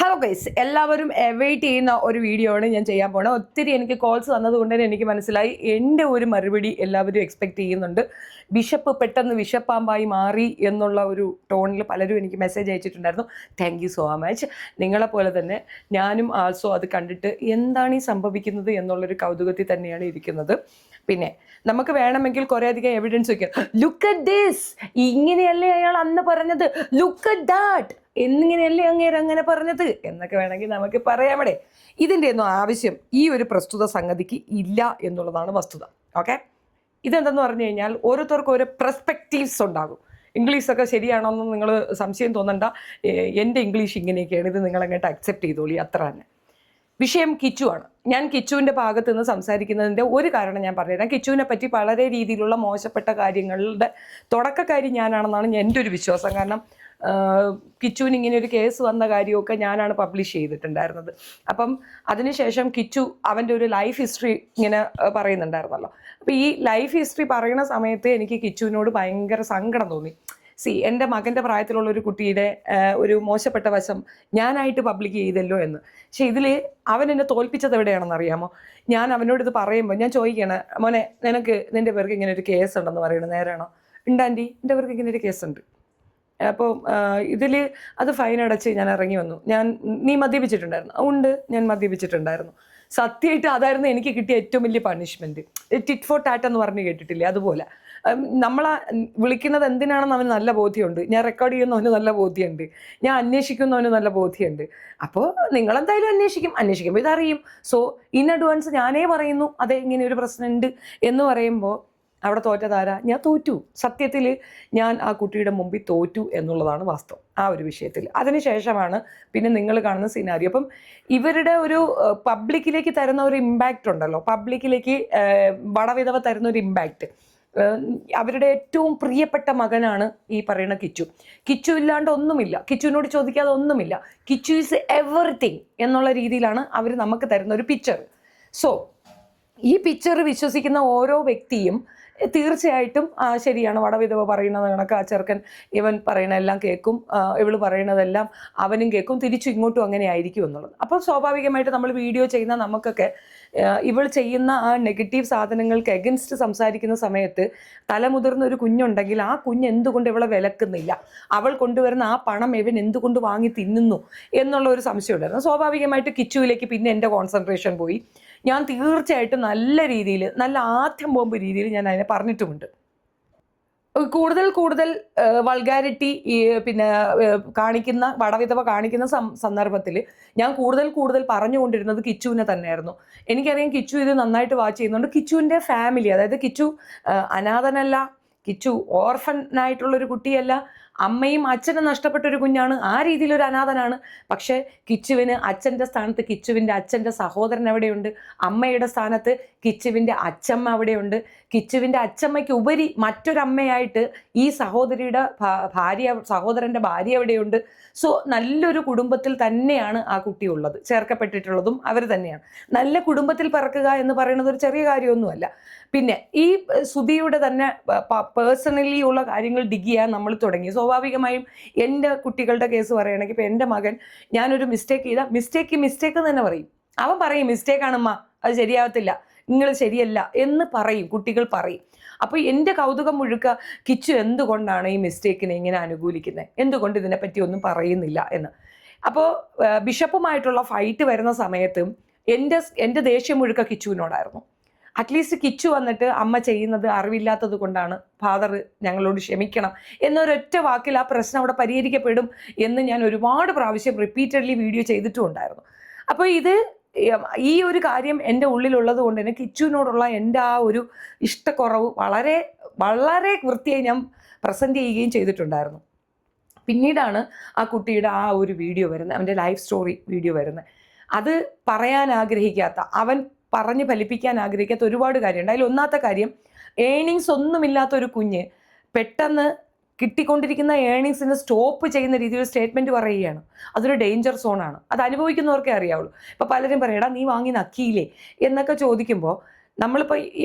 Hello guys, എല്ലാവരും wait ചെയ്യുന്ന ഒരു വീഡിയോ ആണ് ഞാൻ ചെയ്യാൻ പോണത്. ഒത്തിരി എനിക്ക് കോൾസ് വന്നതുകൊണ്ട് തന്നെ എനിക്ക് മനസ്സിലായി എൻ്റെ ഒരു മറുപടി എല്ലാവരും എക്സ്പെക്ട് ചെയ്യുന്നുണ്ട്. ബിഷപ്പ് പെട്ടെന്ന് വിഷപ്പാമ്പായി മാറി എന്നുള്ള ഒരു ടോണിൽ പലരും എനിക്ക് മെസ്സേജ് അയച്ചിട്ടുണ്ടായിരുന്നു. Thank you so much. നിങ്ങളെപ്പോലെ തന്നെ ഞാനും ആൾസോ അത് കണ്ടിട്ട് എന്താണ് ഈ സംഭവിക്കുന്നത് എന്നുള്ളൊരു കൗതുകത്തിൽ തന്നെയാണ് ഇരിക്കുന്നത്. പിന്നെ നമുക്ക് വേണമെങ്കിൽ കുറേ അധികം എവിഡൻസ് വയ്ക്കാം. ലുക്ക് അറ്റ് ദിസ്, ഇങ്ങനെയല്ലേ അയാൾ അന്ന് പറഞ്ഞത്, ലുക്ക് അറ്റ് ദാറ്റ്, എന്നിങ്ങനെയല്ലേ അങ്ങനെ പറഞ്ഞത് എന്നൊക്കെ വേണമെങ്കിൽ നമുക്ക് പറയാമടെ. ഇതിൻ്റെ ഒന്നും ആവശ്യം ഈ ഒരു പ്രസ്തുത സംഗതിക്ക് ഇല്ല എന്നുള്ളതാണ് വസ്തുത. ഓക്കെ, ഇതെന്തെന്ന് പറഞ്ഞു കഴിഞ്ഞാൽ ഓരോരുത്തർക്കും ഓരോ പെർസ്പെക്റ്റീവ്സ് ഉണ്ടാകും. ഇംഗ്ലീഷൊക്കെ ശരിയാണോന്ന് നിങ്ങൾ സംശയം തോന്നണ്ട. എൻ്റെ ഇംഗ്ലീഷ് ഇങ്ങനെയൊക്കെയാണ്, ഇത് നിങ്ങളങ്ങോട്ട് അക്സെപ്റ്റ് ചെയ്തോളി, അത്ര തന്നെ. വിഷയം കിച്ചു ആണ്. ഞാൻ കിച്ചുവിൻ്റെ ഭാഗത്ത് നിന്ന് സംസാരിക്കുന്നതിൻ്റെ ഒരു കാരണം ഞാൻ പറഞ്ഞുതരാം. കിച്ചുവിനെ പറ്റി വളരെ രീതിയിലുള്ള മോശപ്പെട്ട കാര്യങ്ങളുടെ തുടക്കക്കാരി ഞാനാണെന്നാണ് എൻ്റെ ഒരു വിശ്വാസം. കാരണം കിച്ചുവിന് ഇങ്ങനെ ഒരു കേസ് വന്ന കാര്യമൊക്കെ ഞാനാണ് പബ്ലിഷ് ചെയ്തിട്ടുണ്ടായിരുന്നത്. അപ്പം അതിനുശേഷം കിച്ചു അവൻ്റെ ഒരു ലൈഫ് ഹിസ്റ്ററി ഇങ്ങനെ പറയുന്നുണ്ടായിരുന്നല്ലോ. അപ്പോൾ ഈ ലൈഫ് ഹിസ്റ്ററി പറയുന്ന സമയത്ത് എനിക്ക് കിച്ചുവിനോട് ഭയങ്കര സങ്കടം തോന്നി. എൻ്റെ മകൻ്റെ പ്രായത്തിലുള്ള ഒരു കുട്ടിയുടെ ഒരു മോശപ്പെട്ട വശം ഞാനായിട്ട് പബ്ലിക് ചെയ്തല്ലോ എന്ന്. പക്ഷെ ഇതിൽ അവൻ എന്നെ തോൽപ്പിച്ചത് എവിടെയാണെന്ന് അറിയാമോ? ഞാൻ അവനോട് ഇത് പറയുമ്പോൾ ഞാൻ ചോദിക്കുകയാണ്, മോനെ നിനക്ക് നിൻ്റെ പേർക്ക് ഇങ്ങനെ ഒരു കേസ് ഉണ്ടെന്ന് പറയുന്നത് നേരാണോ? ഉണ്ടാൻറ്റി, എൻ്റെ പേർക്ക് ഇങ്ങനെ ഒരു കേസുണ്ട്. അപ്പോൾ ഇതിൽ അത് ഫൈൻ അടച്ച് ഞാൻ ഇറങ്ങി വന്നു. നീ മദ്യപിച്ചിട്ടുണ്ടായിരുന്നു? ഉണ്ട്, ഞാൻ മദ്യപിച്ചിട്ടുണ്ടായിരുന്നു. സത്യമായിട്ട് അതായിരുന്നു എനിക്ക് കിട്ടിയ ഏറ്റവും വലിയ പണിഷ്മെൻറ്റ്. ടിറ്റ് ഫോർ ടാറ്റ് എന്ന് പറഞ്ഞ് കേട്ടിട്ടില്ലേ? അതുപോലെ നമ്മളെ വിളിക്കുന്നത് എന്തിനാണെന്ന് അവന് നല്ല ബോധ്യമുണ്ട്. ഞാൻ റെക്കോർഡ് ചെയ്യുന്നവന് നല്ല ബോധ്യമുണ്ട്. ഞാൻ അന്വേഷിക്കുന്നവന് നല്ല ബോധ്യമുണ്ട്. അപ്പോൾ നിങ്ങളെന്തായാലും അന്വേഷിക്കുമ്പോൾ ഇതറിയും. സോ ഇൻ അഡ്വാൻസ് ഞാനേ പറയുന്നു അതെ ഇങ്ങനെ ഒരു പ്രശ്നമുണ്ട് എന്ന് പറയുമ്പോൾ അവിടെ തോറ്റതാരാ? ഞാൻ തോറ്റു. സത്യത്തിൽ ഞാൻ ആ കുട്ടിയുടെ മുമ്പിൽ തോറ്റു എന്നുള്ളതാണ് വാസ്തവം ആ ഒരു വിഷയത്തിൽ. അതിനുശേഷമാണ് പിന്നെ നിങ്ങൾ കാണുന്ന സിനാരിയോ. അപ്പം ഇവരുടെ ഒരു പബ്ലിക്കിലേക്ക് തരുന്ന ഒരു ഇമ്പാക്റ്റ് ഉണ്ടല്ലോ, പബ്ലിക്കിലേക്ക് വടവിധവ തരുന്ന ഒരു ഇമ്പാക്റ്റ്. അവരുടെ ഏറ്റവും പ്രിയപ്പെട്ട മകനാണ് ഈ പറയുന്ന കിച്ചു. കിച്ചു ഇല്ലാണ്ട് ഒന്നുമില്ല, കിച്ചുവിനോട് ചോദിക്കാതെ ഒന്നുമില്ല. കിച്ചു ഈസ് എവറിത്തിങ് എന്നുള്ള രീതിയിലാണ് അവർ നമുക്ക് തരുന്ന ഒരു പിക്ചർ. സോ ഈ പിക്ചർ വിശ്വസിക്കുന്ന ഓരോ വ്യക്തിയും തീർച്ചയായിട്ടും ശരിയാണ്, വടവിധവ പറയുന്നത് കണക്ക് ആ ചെറുക്കൻ ഇവൻ പറയണതെല്ലാം കേൾക്കും, ഇവള് പറയണതെല്ലാം അവനും കേൾക്കും, തിരിച്ചു ഇങ്ങോട്ടും അങ്ങനെ ആയിരിക്കും എന്നുള്ളത്. അപ്പോൾ സ്വാഭാവികമായിട്ട് നമ്മൾ വീഡിയോ ചെയ്യുന്ന നമുക്കൊക്കെ ഇവൾ ചെയ്യുന്ന ആ നെഗറ്റീവ് സാധനങ്ങൾക്ക് എഗൻസ്റ്റ് സംസാരിക്കുന്ന സമയത്ത് തലമുതിർന്ന ഒരു കുഞ്ഞുണ്ടെങ്കിൽ ആ കുഞ്ഞ് എന്തുകൊണ്ട് ഇവളെ വിലക്കുന്നില്ല, അവൾ കൊണ്ടുവരുന്ന ആ പണം ഇവൻ എന്തുകൊണ്ട് വാങ്ങി തിന്നുന്നു എന്നുള്ള ഒരു സംശയം ഉണ്ടായിരുന്നു. സ്വാഭാവികമായിട്ട് കിച്ചുവിലേക്ക് പിന്നെ എൻ്റെ കോൺസെൻട്രേഷൻ പോയി. ഞാൻ തീർച്ചയായിട്ടും നല്ല രീതിയിൽ, നല്ല ആദ്യം ബോംബ് രീതിയിൽ ഞാൻ അതിനെ പറഞ്ഞിട്ടുമുണ്ട്. കൂടുതൽ വൾഗാരിറ്റി പിന്നെ കാണിക്കുന്ന വടവിധവ കാണിക്കുന്ന സന്ദർഭത്തിൽ ഞാൻ കൂടുതൽ പറഞ്ഞുകൊണ്ടിരുന്നത് കിച്ചുവിനെ തന്നെയായിരുന്നു. എനിക്കറിയാം കിച്ചു ഇത് നന്നായിട്ട് വാച്ച് ചെയ്യുന്നുണ്ട്. കിച്ചുവിൻ്റെ ഫാമിലി, അതായത് കിച്ചു അനാഥനല്ല, കിച്ചു ഓർഫനായിട്ടുള്ളൊരു കുട്ടിയല്ല, അമ്മയും അച്ഛനും നഷ്ടപ്പെട്ട ഒരു കുഞ്ഞാണ്, ആ രീതിയിലൊരു അനാഥനാണ്. പക്ഷേ കിച്ചുവിന് അച്ഛൻ്റെ സ്ഥാനത്ത് കിച്ചുവിൻ്റെ അച്ഛൻ്റെ സഹോദരൻ അവിടെയുണ്ട്, അമ്മയുടെ സ്ഥാനത്ത് കിച്ചുവിൻ്റെ അച്ഛമ്മ അവിടെയുണ്ട്. കിച്ചുവിൻ്റെ അച്ഛമ്മയ്ക്ക് ഉപരി മറ്റൊരമ്മയായിട്ട് ഈ സഹോദരൻ്റെ ഭാര്യ അവിടെയുണ്ട്. സോ നല്ലൊരു കുടുംബത്തിൽ തന്നെയാണ് ആ കുട്ടി ഉള്ളത്, ചേർക്കപ്പെട്ടിട്ടുള്ളതും അവർ തന്നെയാണ്. നല്ല കുടുംബത്തിൽ പിറക്കുക എന്ന് പറയുന്നത് ഒരു ചെറിയ കാര്യമൊന്നുമല്ല. പിന്നെ ഈ സുധിയുടെ തന്നെ പേഴ്സണലി ഉള്ള കാര്യങ്ങൾ ഡിഗ് ചെയ്യാൻ നമ്മൾ തുടങ്ങി. സ്വാഭാവികമായും എൻ്റെ കുട്ടികളുടെ കേസ് പറയുകയാണെങ്കിൽ ഇപ്പം എൻ്റെ മകൻ ഞാനൊരു മിസ്റ്റേക്ക് ചെയ്താൽ മിസ്റ്റേക്ക് തന്നെ പറയും. അവൻ പറയും മിസ്റ്റേക്കാണമ്മ, അത് ശരിയാവത്തില്ല, നിങ്ങൾ ശരിയല്ല എന്ന് പറയും, കുട്ടികൾ പറയും. അപ്പോൾ എൻ്റെ കൗതുകം മുഴുക്ക കിച്ചു എന്തുകൊണ്ടാണ് ഈ മിസ്റ്റേക്കിനെ ഇങ്ങനെ അനുകൂലിക്കുന്നത്, എന്തുകൊണ്ട് ഇതിനെപ്പറ്റി ഒന്നും പറയുന്നില്ല എന്ന്. അപ്പോൾ ബിഷപ്പുമായിട്ടുള്ള ഫൈറ്റ് വരുന്ന സമയത്തും എൻ്റെ ദേഷ്യം മുഴുക്ക കിച്ചുവിനോടായിരുന്നു. അറ്റ്ലീസ്റ്റ് കിച്ചു വന്നിട്ട് അമ്മ ചെയ്യുന്നത് അറിവില്ലാത്തത് കൊണ്ടാണ്, ഫാദർ ഞങ്ങളോട് ക്ഷമിക്കണം എന്നൊരൊറ്റ വാക്കിൽ ആ പ്രശ്നം അവിടെ പരിഹരിക്കപ്പെടും എന്ന് ഞാൻ ഒരുപാട് പ്രാവശ്യം റിപ്പീറ്റഡ്ലി വീഡിയോ ചെയ്തിട്ടും ഉണ്ടായിരുന്നു. അപ്പോൾ ഈ ഒരു കാര്യം എൻ്റെ ഉള്ളിലുള്ളത് കൊണ്ട് തന്നെ കിച്ചുവിനോടുള്ള എൻ്റെ ആ ഒരു ഇഷ്ടക്കുറവ് വളരെ വളരെ വൃത്തിയായി ഞാൻ പ്രസൻറ്റ് ചെയ്യുകയും ചെയ്തിട്ടുണ്ടായിരുന്നു. പിന്നീടാണ് ആ കുട്ടിയുടെ ആ ഒരു വീഡിയോ വരുന്നത്, അവൻ്റെ ലൈഫ് സ്റ്റോറി വീഡിയോ വരുന്നത്. അത് പറയാൻ ആഗ്രഹിക്കാത്ത, അവൻ പറഞ്ഞ് ഫലിപ്പിക്കാൻ ആഗ്രഹിക്കാത്ത ഒരുപാട് കാര്യമുണ്ട്. അതിൽ ഒന്നാമത്തെ കാര്യം, ഏണിങ്സ് ഒന്നുമില്ലാത്തൊരു കുഞ്ഞ് പെട്ടെന്ന് കിട്ടിക്കൊണ്ടിരിക്കുന്ന ഏണിങ്സിന് സ്റ്റോപ്പ് ചെയ്യുന്ന രീതിയിൽ സ്റ്റേറ്റ്മെൻറ്റ് പറയുകയാണ്. അതൊരു ഡേഞ്ചർ സോണാണ്. അത് അനുഭവിക്കുന്നവർക്കേ അറിയാവുള്ളൂ. ഇപ്പോൾ പലരും പറയടാ നീ വാങ്ങി നക്കിയില്ലേ എന്നൊക്കെ ചോദിക്കുമ്പോൾ, നമ്മളിപ്പോൾ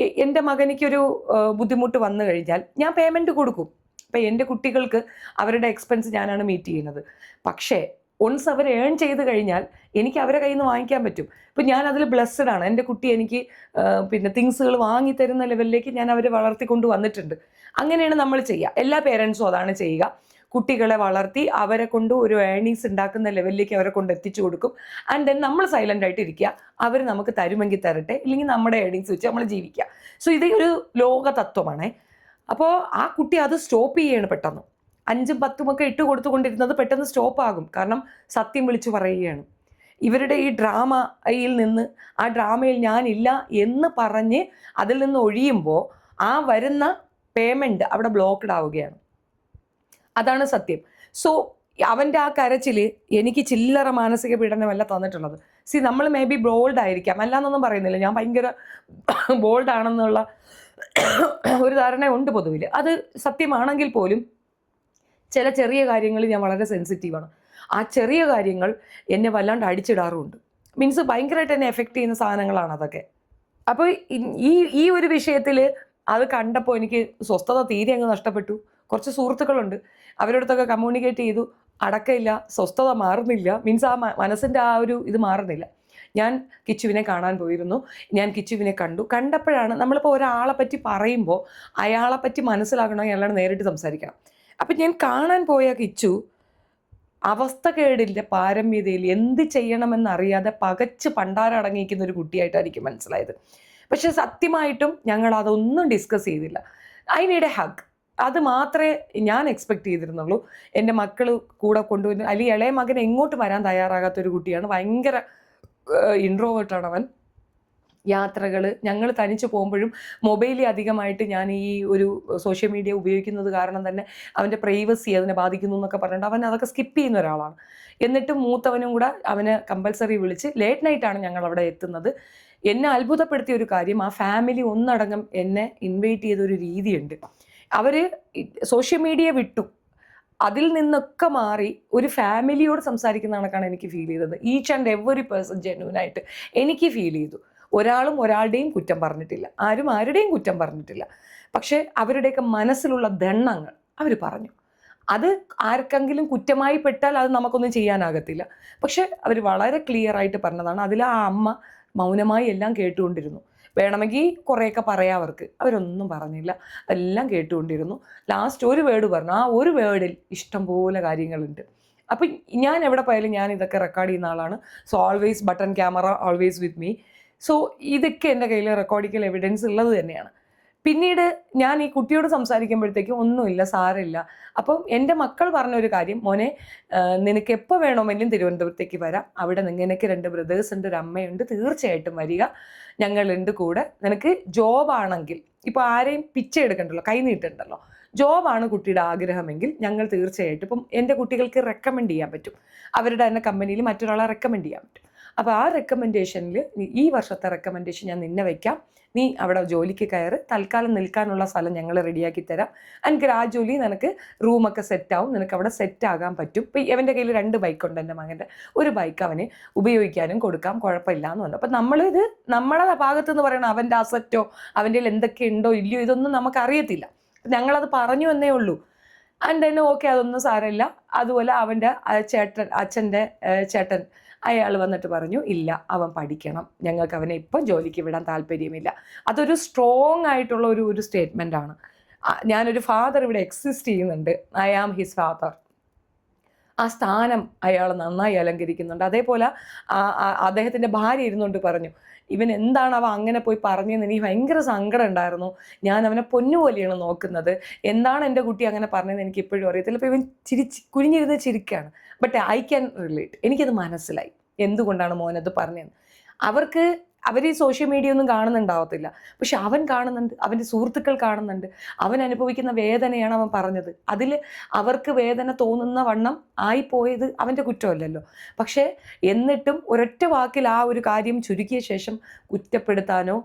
എൻ്റെ മകനിക്കൊരു ബുദ്ധിമുട്ട് വന്നു കഴിഞ്ഞാൽ ഞാൻ പേയ്മെൻറ്റ് കൊടുക്കും. അപ്പോൾ എൻ്റെ കുട്ടികൾക്ക് അവരുടെ എക്സ്പെൻസ് ഞാനാണ് മീറ്റ് ചെയ്യുന്നത്. പക്ഷേ ഒൺസ് അവർ ഏൺ ചെയ്ത് കഴിഞ്ഞാൽ എനിക്ക് അവരെ കയ്യിൽ നിന്ന് വാങ്ങിക്കാൻ പറ്റും. ഇപ്പം ഞാൻ അതിൽ ബ്ലെസ്സഡ് ആണ്. എൻ്റെ കുട്ടി എനിക്ക് പിന്നെ തിങ്സുകൾ വാങ്ങിത്തരുന്ന ലെവലിലേക്ക് ഞാൻ അവരെ വളർത്തിക്കൊണ്ട് വന്നിട്ടുണ്ട്. അങ്ങനെയാണ് നമ്മൾ ചെയ്യുക. എല്ലാ പേരൻസും അതാണ് ചെയ്യുക. കുട്ടികളെ വളർത്തി അവരെ കൊണ്ട് ഒരു ഏർണിങ്സ് ഉണ്ടാക്കുന്ന ലെവലിലേക്ക് അവരെ കൊണ്ട് എത്തിച്ചു കൊടുക്കും. ആൻഡ് ദെൻ നമ്മൾ സൈലൻ്റ് ആയിട്ട് ഇരിക്കുക. അവർ നമുക്ക് തരുമെങ്കിൽ തരട്ടെ, ഇല്ലെങ്കിൽ നമ്മുടെ ഏർണിങ്സ് വെച്ച് നമ്മൾ ജീവിക്കുക. സോ ഇത് ഒരു ലോക തത്വമാണേ. അപ്പോൾ ആ കുട്ടി അത് സ്റ്റോപ്പ് ചെയ്യുകയാണ് പെട്ടെന്ന്. 5ഉം 10ഉം ഒക്കെ ഇട്ട് കൊടുത്തുകൊണ്ടിരുന്നത് പെട്ടെന്ന് സ്റ്റോപ്പ് ആകും. കാരണം സത്യം വിളിച്ചു പറയുകയാണ്. ഇവരുടെ ഈ ഡ്രാമയിൽ നിന്ന്, ആ ഡ്രാമയിൽ ഞാനില്ല എന്ന് പറഞ്ഞ് അതിൽ നിന്ന് ഒഴിയുമ്പോൾ ആ വരുന്ന പേയ്മെൻറ്റ് അവിടെ ബ്ലോക്ക്ഡ് ആവുകയാണ്. അതാണ് സത്യം. സോ അവൻ്റെ ആ കരച്ചിൽ എനിക്ക് ചില്ലറ മാനസിക പീഡനമല്ല തന്നിട്ടുള്ളത്. നമ്മൾ മേ ബി ബോൾഡ് ആയിരിക്കാം, അല്ലാന്നൊന്നും പറയുന്നില്ല. ഞാൻ ഭയങ്കര ബോൾഡ് ആണെന്നുള്ള ഒരു ധാരണ ഉണ്ട് പൊതുവിൽ. അത് സത്യമാണെങ്കിൽ പോലും ചില ചെറിയ കാര്യങ്ങളിൽ ഞാൻ വളരെ സെൻസിറ്റീവാണ്. ആ ചെറിയ കാര്യങ്ങൾ എന്നെ വല്ലാണ്ട് അടിച്ചിടാറുമുണ്ട്. മീൻസ് ഭയങ്കരമായിട്ട് എന്നെ എഫക്റ്റ് ചെയ്യുന്ന സാധനങ്ങളാണ് അതൊക്കെ. അപ്പോൾ ഈ ഒരു വിഷയത്തിൽ അത് കണ്ടപ്പോൾ എനിക്ക് സ്വസ്ഥത തീരെ അങ്ങ് നഷ്ടപ്പെട്ടു. കുറച്ച് സുഹൃത്തുക്കളുണ്ട്, അവരോടത്തൊക്കെ കമ്മ്യൂണിക്കേറ്റ് ചെയ്തു. അടക്കമില്ല, സ്വസ്ഥത മാറുന്നില്ല. മീൻസ് ആ മനസ്സിൻ്റെ ആ ഒരു ഇത് മാറുന്നില്ല. ഞാൻ കിച്ചുവിനെ കാണാൻ പോയിരുന്നു. ഞാൻ കിച്ചുവിനെ കണ്ടപ്പോഴാണ് നമ്മളിപ്പോൾ ഒരാളെ പറ്റി പറയുമ്പോൾ അയാളെ പറ്റി മനസ്സിലാക്കണമെങ്കിൽ അയാളോട് നേരിട്ട് സംസാരിക്കണം. അപ്പം ഞാൻ കാണാൻ പോയ കിച്ചു അവസ്ഥകേടിൻ്റെ പാരമ്യതയിൽ എന്ത് ചെയ്യണമെന്നറിയാതെ പകച്ച് പണ്ടാരടങ്ങിയിരിക്കുന്ന ഒരു കുട്ടിയായിട്ടാണ് എനിക്ക് മനസ്സിലായത്. പക്ഷെ സത്യമായിട്ടും ഞങ്ങൾ അതൊന്നും ഡിസ്കസ് ചെയ്തില്ല. I need A hug. അത് മാത്രമേ ഞാൻ എക്സ്പെക്റ്റ് ചെയ്തിരുന്നുള്ളൂ. എൻ്റെ മക്കൾ കൂടെ കൊണ്ടുവന്ന്, അല്ലെങ്കിൽ ഇളയ മകൻ എങ്ങോട്ട് വരാൻ തയ്യാറാകാത്തൊരു കുട്ടിയാണ്. ഭയങ്കര ഇൻട്രോവേർട്ടാണ് അവൻ. യാത്രകൾ, ഞങ്ങൾ തനിച്ച് പോകുമ്പോഴും മൊബൈലിൽ അധികമായിട്ട് ഞാൻ ഈ ഒരു സോഷ്യൽ മീഡിയ ഉപയോഗിക്കുന്നത് കാരണം തന്നെ അവൻ്റെ പ്രൈവസി അതിനെ ബാധിക്കുന്നു എന്നൊക്കെ പറഞ്ഞിട്ട് അവൻ അതൊക്കെ സ്കിപ്പ് ചെയ്യുന്ന ഒരാളാണ്. എന്നിട്ടും മൂത്തവനും കൂടെ അവന് കമ്പൽസറി വിളിച്ച് ലേറ്റ് നൈറ്റാണ് ഞങ്ങൾ അവിടെ എത്തുന്നത്. എന്നെ അത്ഭുതപ്പെടുത്തിയ ഒരു കാര്യം, ആ ഫാമിലി ഒന്നടങ്കം എന്നെ ഇൻവൈറ്റ് ചെയ്തൊരു രീതിയുണ്ട്. അവർ സോഷ്യൽ മീഡിയ വിട്ടു, അതിൽ നിന്നൊക്കെ മാറി ഒരു ഫാമിലിയോട് സംസാരിക്കുന്ന കണക്കാണ് എനിക്ക് ഫീൽ ചെയ്തത്. ഈച്ച് ആൻഡ് എവറി പേഴ്സൺ ജെന്യൂനായിട്ട് എനിക്ക് ഫീൽ ചെയ്തു. ഒരാളും ഒരാളുടെയും കുറ്റം പറഞ്ഞിട്ടില്ല, ആരും ആരുടെയും കുറ്റം പറഞ്ഞിട്ടില്ല. പക്ഷേ അവരുടെയൊക്കെ മനസ്സിലുള്ള ദണ്ണങ്ങൾ അവർ പറഞ്ഞു. അത് ആർക്കെങ്കിലും കുറ്റമായി പെട്ടാൽ അത് നമുക്കൊന്നും ചെയ്യാനാകത്തില്ല. പക്ഷെ അവർ വളരെ ക്ലിയർ ആയിട്ട് പറഞ്ഞതാണ്. അതിൽ ആ അമ്മ മൗനമായി എല്ലാം കേട്ടുകൊണ്ടിരുന്നു. വേണമെങ്കിൽ കുറേയൊക്കെ പറയാം അവർക്ക്, അവരൊന്നും പറഞ്ഞില്ല, എല്ലാം കേട്ടുകൊണ്ടിരുന്നു. ലാസ്റ്റ് ഒരു വേർഡ് പറഞ്ഞു. ആ ഒരു വേർഡിൽ ഇഷ്ടംപോലെ കാര്യങ്ങളുണ്ട്. അപ്പം ഞാൻ എവിടെ പോയാലും ഞാൻ ഇതൊക്കെ റെക്കോർഡ് ചെയ്യുന്ന ആളാണ്. So always button camera always with me. So ഇതൊക്കെ എൻ്റെ കയ്യിൽ റെക്കോർഡിക്കൽ എവിഡൻസ് ഉള്ളത് തന്നെയാണ്. പിന്നീട് ഞാൻ ഈ കുട്ടിയോട് സംസാരിക്കുമ്പോഴത്തേക്കും ഒന്നുമില്ല, സാരമില്ല. അപ്പം എൻ്റെ മക്കൾ പറഞ്ഞൊരു കാര്യം, മോനെ നിനക്ക് എപ്പോൾ വേണമെങ്കിലും തിരുവനന്തപുരത്തേക്ക് വരാം, അവിടെ നിനക്ക് 2 ബ്രദേഴ്സ് ഉണ്ട്, ഒരു അമ്മയുണ്ട്, തീർച്ചയായിട്ടും വരിക, ഞങ്ങളുണ്ട് കൂടെ. നിനക്ക് ജോബാണെങ്കിൽ, ഇപ്പോൾ ആരെയും പിച്ച എടുക്കണ്ടല്ലോ, കൈ നീട്ടണ്ടല്ലോ, ജോബാണ് കുട്ടിയുടെ ആഗ്രഹമെങ്കിൽ ഞങ്ങൾ തീർച്ചയായിട്ടും, ഇപ്പം എൻ്റെ കുട്ടികൾക്ക് റെക്കമെൻഡ് ചെയ്യാൻ പറ്റും, അവരുടെ തന്നെ കമ്പനിയിൽ മറ്റൊരാളെ റെക്കമെൻഡ് ചെയ്യാൻ പറ്റും. അപ്പോൾ ആ റെക്കമെൻഡേഷനിൽ ഈ വർഷത്തെ റെക്കമെൻഡേഷൻ ഞാൻ നിന്നെ വയ്ക്കാം, നീ അവിടെ ജോലിക്ക് കയറ്, തൽക്കാലം നിൽക്കാനുള്ള സ്ഥലം ഞങ്ങൾ റെഡിയാക്കി തരാം, ആൻഡ് ഗ്രാജുവലി നിനക്ക് റൂമൊക്കെ സെറ്റാവും, നിനക്ക് അവിടെ സെറ്റാകാൻ പറ്റും. ഇപ്പം അവൻ്റെ കയ്യിൽ 2 ബൈക്കുണ്ട്, എൻ്റെ മകൻ്റെ. ഒരു ബൈക്ക് അവന് ഉപയോഗിക്കാനും കൊടുക്കാം, കുഴപ്പമില്ല എന്ന് പറഞ്ഞു. അപ്പം നമ്മളിത് നമ്മുടെ ഭാഗത്തുനിന്ന് പറയണം, അവൻ്റെ അസറ്റോ അവൻ്റെ എന്തൊക്കെ ഉണ്ടോ ഇല്ലയോ ഇതൊന്നും നമുക്കറിയത്തില്ല, ഞങ്ങളത് പറഞ്ഞു എന്നേ ഉള്ളൂ. ആൻഡ് തന്നെ ഓക്കെ, അതൊന്നും സാരമില്ല. അതുപോലെ അവൻ്റെ അച്ഛൻ്റെ ചേട്ടൻ അയാൾ വന്നിട്ട് പറഞ്ഞു, ഇല്ല അവൻ പഠിക്കണം, ഞങ്ങൾക്ക് അവനെ ഇപ്പം ജോലിക്ക് വിടാൻ താല്പര്യമില്ല. അതൊരു സ്ട്രോങ് ആയിട്ടുള്ള ഒരു സ്റ്റേറ്റ്മെൻ്റ് ആണ്. ഞാനൊരു ഫാദർ ഇവിടെ എക്സിസ്റ്റ് ചെയ്യുന്നുണ്ട്, ഐ ആം ഹിസ് ഫാദർ. ആ സ്ഥാനം അയാൾ നന്നായി അലങ്കരിക്കുന്നുണ്ട്. അതേപോലെ അദ്ദേഹത്തിൻ്റെ ഭാര്യ ഇരുന്നുകൊണ്ട് പറഞ്ഞു, ഇവൻ എന്താണ് അവൻ അങ്ങനെ പോയി പറഞ്ഞതെന്ന് എനിക്ക് ഭയങ്കര സങ്കടം ഉണ്ടായിരുന്നു, ഞാൻ അവനെ പൊന്നുപോലെയാണ് നോക്കുന്നത്, എന്താണ് എൻ്റെ കുട്ടി അങ്ങനെ പറഞ്ഞതെന്ന് എനിക്ക് ഇപ്പോഴും അറിയത്തില്ല. അപ്പോൾ ഇവൻ കുനിഞ്ഞിരുന്ന് ചിരിക്കുകയാണ്. ബട്ട് ഐ ക്യാൻ റിലേറ്റ്, എനിക്കത് മനസ്സിലായി എന്തുകൊണ്ടാണ് മോനത് പറഞ്ഞതെന്ന്. അവർ ഈ സോഷ്യൽ മീഡിയ ഒന്നും കാണുന്നുണ്ടാവത്തില്ല, പക്ഷെ അവൻ കാണുന്നുണ്ട്, അവൻ്റെ സുഹൃത്തുക്കൾ കാണുന്നുണ്ട്, അവൻ അനുഭവിക്കുന്ന വേദനയാണ് അവൻ പറഞ്ഞത്. അതിൽ അവർക്ക് വേദന തോന്നുന്ന വണ്ണം ആയിപ്പോയത് അവൻ്റെ കുറ്റമല്ലല്ലോ. പക്ഷേ എന്നിട്ടും ഒരൊറ്റ വാക്കിൽ ആ ഒരു കാര്യം ചുരുക്കിയ ശേഷം കുറ്റപ്പെടുത്താനോ